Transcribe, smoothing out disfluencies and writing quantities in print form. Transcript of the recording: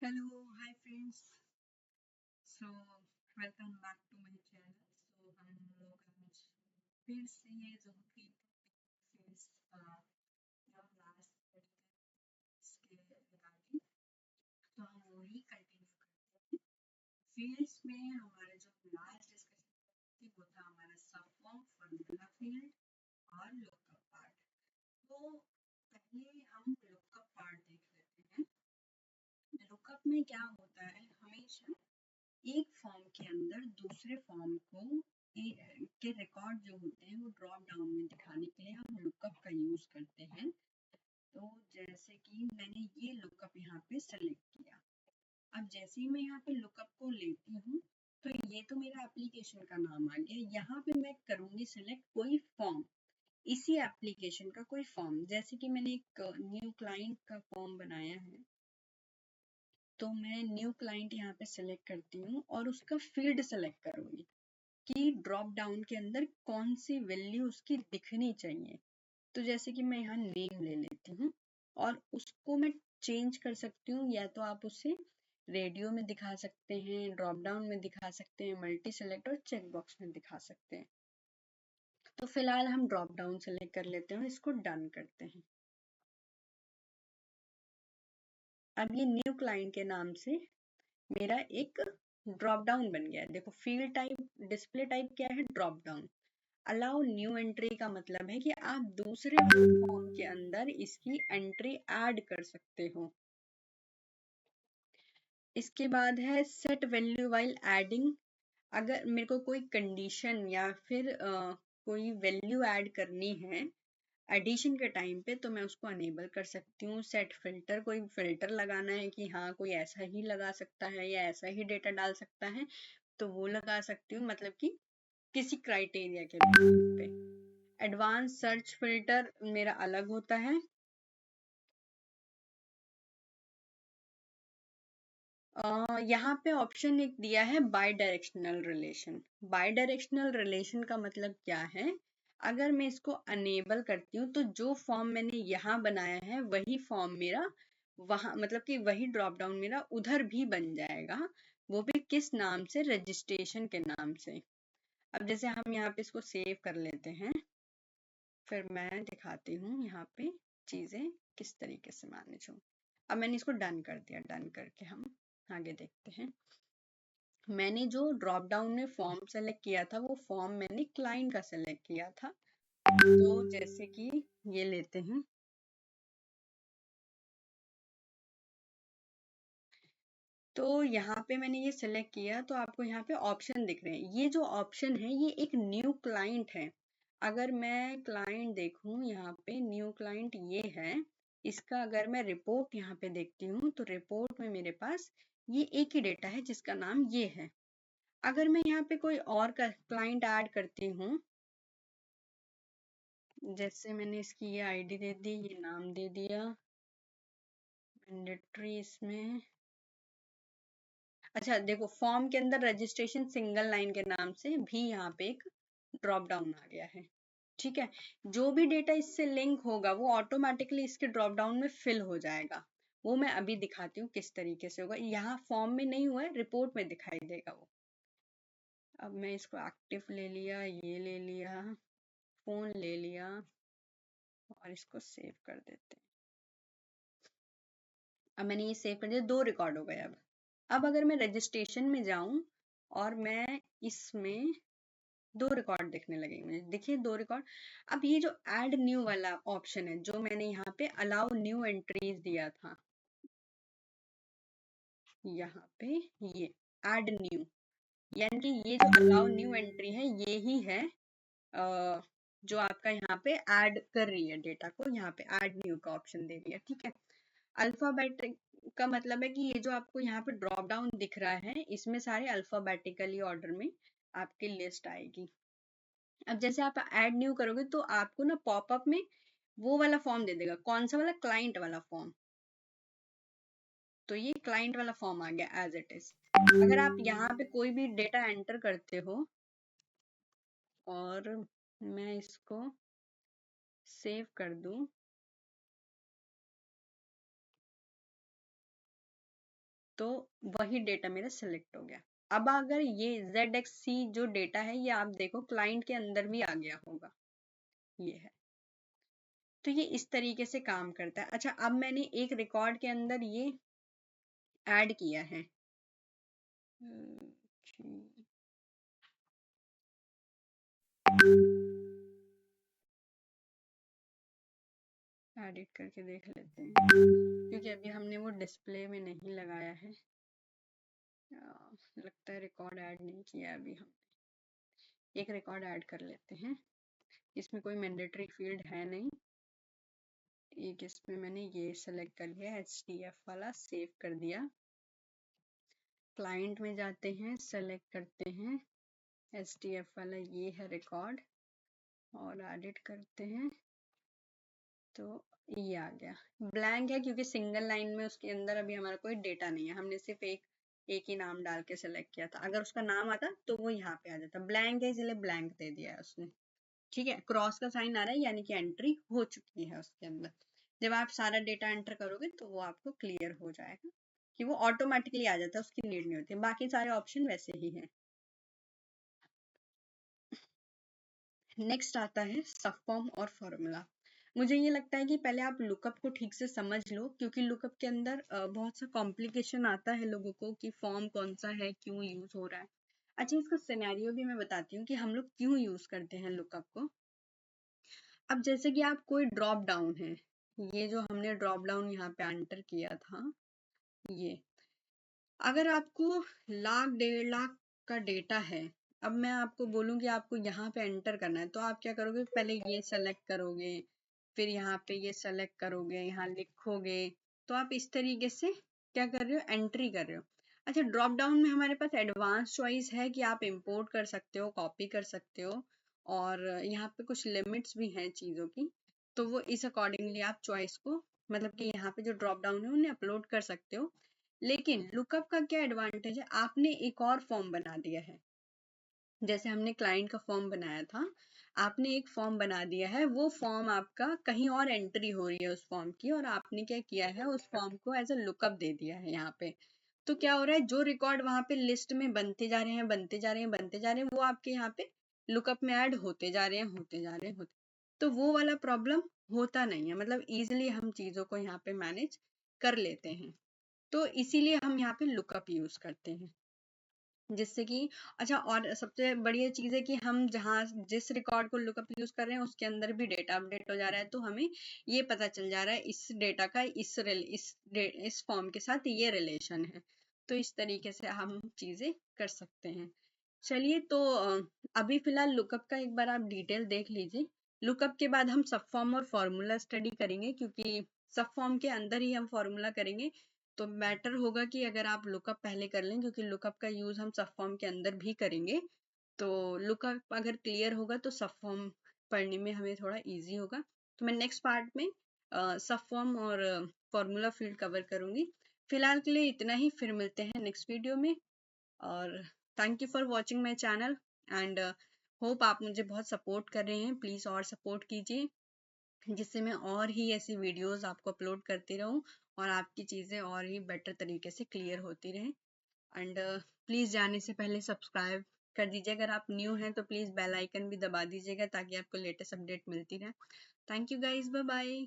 Hello hi friends. So welcome back to my channel. So हम लोग आज फिर से जो कि फेस लास्ट के रिगार्डिंग तो हम वही कंटिन्यू करते हैं। फील्ड्स में हमारा जो लास्ट डिस्कशन थी वो था हमारा सब फॉर्म, फॉर्मूला फील्ड और लुकअप पार्ट। तो पहले हम लुकअप पार्ट देख लेते हैं। लुकअप में क्या होता है, हमेशा एक फॉर्म के अंदर दूसरे फॉर्म को के रिकॉर्ड जो होते हैं वो ड्रॉप डाउन में दिखाने के लिए हम लुकअप का यूज करते हैं। तो जैसे कि मैंने ये लुकअप यहाँ पे सेलेक्ट किया। अब जैसे ही मैं यहाँ पे लुकअप को लेती हूँ तो ये तो मेरा एप्लीकेशन का नाम आ गया। यहाँ पे मैं करूंगी सिलेक्ट कोई फॉर्म, इसी एप्लीकेशन का कोई फॉर्म। जैसे कि मैंने एक न्यू क्लाइंट का फॉर्म बनाया है, तो मैं न्यू क्लाइंट यहाँ पे सिलेक्ट करती हूँ और उसका फील्ड सेलेक्ट करूंगी कि ड्रॉप डाउन के अंदर कौन सी वैल्यू उसकी दिखनी चाहिए। तो जैसे कि मैं यहाँ नेम ले लेती हूँ और उसको मैं चेंज कर सकती हूँ, या तो आप उसे रेडियो में दिखा सकते हैं, ड्रॉप डाउन में दिखा सकते हैं, मल्टी सेलेक्ट और चेक बॉक्स में दिखा सकते हैं। तो फिलहाल हम ड्रॉप डाउन सेलेक्ट कर लेते हैं, इसको डन करते हैं। अब ये न्यू क्लाइंट के नाम से मेरा एक ड्रॉप डाउन बन गया है। देखो फील्ड टाइप, डिस्प्ले टाइप क्या है, drop down. Allow new entry का मतलब है कि आप दूसरे फॉर्म के अंदर इसकी एंट्री ऐड कर सकते हो। इसके बाद है सेट वैल्यू व्हाइल एडिंग। अगर मेरे को कोई कंडीशन या फिर कोई वैल्यू ऐड करनी है एडिशन के टाइम पे, तो मैं उसको अनेबल कर सकती हूँ। सेट फिल्टर, कोई फिल्टर लगाना है कि हाँ कोई ऐसा ही लगा सकता है या ऐसा ही डेटा डाल सकता है, तो वो लगा सकती हूँ, मतलब कि किसी क्राइटेरिया के बेसिस पे। एडवांस सर्च फिल्टर मेरा अलग होता है। यहाँ पे ऑप्शन एक दिया है by directional relation. By directional relation का मतलब क्या है, अगर मैं इसको अनेबल करती हूँ तो जो फॉर्म मैंने यहाँ बनाया है वही फॉर्म मेरा वहां, मतलब कि वही ड्रॉप डाउन मेरा उधर भी बन जाएगा। वो भी किस नाम से, रजिस्ट्रेशन के नाम से। अब जैसे हम यहाँ पे इसको सेव कर लेते हैं, फिर मैं दिखाती हूँ यहाँ पे चीजें किस तरीके से मैनेज हो। अब मैंने इसको डन कर दिया। डन करके हम आगे देखते हैं। मैंने जो ड्रॉप डाउन में फॉर्म सेलेक्ट किया था वो फॉर्म मैंने क्लाइंट का सेलेक्ट किया था। तो जैसे कि ये लेते हैं, तो यहाँ पे मैंने ये सेलेक्ट किया तो आपको यहाँ पे ऑप्शन दिख रहे हैं। ये जो ऑप्शन है ये एक न्यू क्लाइंट है। अगर मैं क्लाइंट देखूं, यहाँ पे न्यू क्लाइंट ये है, इसका अगर मैं रिपोर्ट यहाँ पे देखती हूँ तो रिपोर्ट में मेरे पास ये एक ही डेटा है जिसका नाम ये है। अगर मैं यहाँ पे कोई और का क्लाइंट ऐड करती हूँ, जैसे मैंने इसकी ये आईडी दे दी, ये नाम दे दिया, मैंडेटरी इसमें। अच्छा देखो, फॉर्म के अंदर रजिस्ट्रेशन सिंगल लाइन के नाम से भी यहाँ पे एक ड्रॉप डाउन आ गया है। ठीक है, जो भी डेटा इससे लिंक होगा वो ऑटोमेटिकली इसके ड्रॉप डाउन में फिल हो जाएगा। वो मैं अभी दिखाती हूँ किस तरीके से होगा। यहाँ फॉर्म में नहीं हुआ है, रिपोर्ट में दिखाई देगा वो। अब मैं इसको एक्टिव ले लिया, ये ले लिया, फोन ले लिया और इसको सेव कर देते हैं। अब मैंने ये सेव कर दिया, 2 रिकॉर्ड हो गए। अब अगर मैं रजिस्ट्रेशन में जाऊं और मैं इसमें 2 रिकॉर्ड दिखने लगेंगे मुझे। देखिए 2 रिकॉर्ड। अब ये जो ऐड न्यू वाला ऑप्शन है, जो मैंने यहाँ पे अलाउ न्यू एंट्रीज दिया था, यहाँ पे ये ऐड न्यू, यानी कि ये जो अलाउ न्यू एंट्री है ये ही है जो आपका यहाँ पे ऐड कर रही है डेटा को। यहाँ पे ऐड न्यू का ऑप्शन दे दिया। ठीक है, अल्फाबेटिक का मतलब है कि ये जो आपको यहाँ पे ड्रॉप डाउन दिख रहा है इसमें सारे अल्फाबेटिकली ऑर्डर में आपकी लिस्ट आएगी। अब जैसे आप ऐड न्यू करोगे तो आपको ना पॉपअप में वो वाला फॉर्म दे देगा। कौन सा वाला, क्लाइंट वाला फॉर्म। तो ये क्लाइंट वाला फॉर्म आ गया एज इट इज। अगर आप यहाँ पे कोई भी डेटा एंटर करते हो और मैं इसको सेव कर दूं, तो वही डेटा मेरा सेलेक्ट हो गया। अब अगर ये ZXC जो डेटा है ये आप देखो क्लाइंट के अंदर भी आ गया होगा, ये है। तो ये इस तरीके से काम करता है। अच्छा, अब मैंने एक रिकॉर्ड के अंदर ये ऐड किया है, एडिट करके देख लेते हैं, क्योंकि अभी हमने वो डिस्प्ले में नहीं लगाया है। लगता है रिकॉर्ड ऐड नहीं किया अभी हमने। एक रिकॉर्ड ऐड कर लेते हैं, इसमें कोई मैंडेटरी फील्ड है नहीं। एक इसमें मैंने ये सेलेक्ट कर लिया HDF वाला, सेव कर दिया। क्लाइंट में जाते हैं, सेलेक्ट करते हैं HDF वाला, ये है रिकॉर्ड, और एडिट करते हैं तो ये आ गया। ब्लैंक है क्योंकि सिंगल लाइन में उसके अंदर अभी हमारा कोई डेटा नहीं है, हमने सिर्फ एक ही नाम डाल के सेलेक्ट किया था। अगर उसका नाम आता तो वो यहाँ पे आ जाता। ब्लैंक है इसलिए ब्लैंक दे दिया है उसने। ठीक है, क्रॉस का साइन आ रहा है यानी कि एंट्री हो चुकी है उसके अंदर। जब आप सारा डेटा एंटर करोगे तो वो आपको क्लियर हो जाएगा कि वो ऑटोमेटिकली आ जाता है, उसकी नीड नहीं होती। बाकी सारे ऑप्शन वैसे ही हैं। नेक्स्ट आता है सबफॉर्म और फॉर्मूला। मुझे ये लगता है कि पहले आप लुकअप को ठीक से समझ लो, क्योंकि लुकअप के अंदर बहुत सा कॉम्प्लिकेशन आता है लोगों को कि फॉर्म कौन सा है, क्यों यूज हो रहा है। अच्छा, इसका सिनेरियो भी मैं बताती हूँ कि हम लोग क्यों यूज करते हैं लुकअप को। अब जैसे कि आप कोई ड्रॉप डाउन है, ये जो हमने ड्रॉप डाउन यहाँ पे एंटर किया था, ये अगर आपको 1,00,000 1,50,000 का डेटा है, अब मैं आपको बोलूं कि आपको यहाँ पे एंटर करना है, तो आप क्या करोगे, पहले ये सेलेक्ट करोगे, फिर यहाँ पे ये सेलेक्ट करोगे, यहाँ लिखोगे। तो आप इस तरीके से क्या कर रहे हो, एंट्री कर रहे हो। अच्छा, ड्रॉप डाउन में हमारे पास एडवांस चॉइस है कि आप इंपोर्ट कर सकते हो, कॉपी कर सकते हो, और यहाँ पे कुछ लिमिट्स भी हैं चीज़ों की। तो वो इस अकॉर्डिंगली आप चॉइस को, मतलब कि यहाँ पे जो ड्रॉप डाउन है उन्हें अपलोड कर सकते हो। लेकिन लुकअप का क्या एडवांटेज है, आपने एक और फॉर्म बना दिया है। जैसे हमने क्लाइंट का फॉर्म बनाया था, आपने एक फॉर्म बना दिया है, वो फॉर्म आपका कहीं और एंट्री हो रही है उस फॉर्म की, और आपने क्या किया है, उस फॉर्म को एज अ लुकअप दे दिया है यहाँ पे। तो क्या हो रहा है, जो रिकॉर्ड वहां पे लिस्ट में बनते जा रहे हैं, बनते जा रहे हैं, बनते जा रहे हैं, वो आपके यहाँ पे लुकअप में ऐड होते जा रहे हैं, होते जा रहे हैं, होते। तो वो वाला प्रॉब्लम होता नहीं है, मतलब इजिली हम चीजों को यहाँ पे मैनेज कर लेते हैं। तो इसीलिए हम यहाँ पे लुकअप यूज करते हैं, जिससे कि अच्छा, और सबसे बढ़िया चीज है कि हम जहाँ जिस रिकॉर्ड को लुकअप यूज कर रहे हैं उसके अंदर भी डेटा अपडेट हो जा रहा है, तो हमें ये पता चल जा रहा है इस डेटा का इस फॉर्म के साथ ये रिलेशन है। तो इस तरीके से हम चीजें कर सकते हैं। चलिए, तो अभी फिलहाल लुकअप का एक बार आप डिटेल देख लीजिए। लुकअप के बाद हम सब फॉर्म और फॉर्मूला स्टडी करेंगे, क्योंकि सब फॉर्म के अंदर ही हम फॉर्मूला करेंगे। तो बेटर होगा कि अगर आप लुकअप पहले कर लें, क्योंकि लुकअप का यूज हम सब फॉर्म के अंदर भी करेंगे। तो लुकअप अगर क्लियर होगा तो सब फॉर्म पढ़ने में हमें थोड़ा इजी होगा। तो मैं नेक्स्ट पार्ट में सब फॉर्म और फॉर्मूला फील्ड कवर करूंगी। फिलहाल के लिए इतना ही, फिर मिलते हैं नेक्स्ट वीडियो में। और thank you for watching my channel, and hope आप मुझे बहुत सपोर्ट कर रहे हैं। प्लीज़ और सपोर्ट कीजिए, जिससे मैं और ही ऐसी वीडियोस आपको अपलोड करती रहूं और आपकी चीज़ें और ही बेटर तरीके से क्लियर होती रहें। एंड प्लीज़ जाने से पहले सब्सक्राइब कर दीजिए। अगर आप न्यू हैं तो प्लीज़ बेल आइकन भी दबा दीजिएगा, ताकि आपको लेटेस्ट अपडेट मिलती रहे। Thank you guys, bye bye.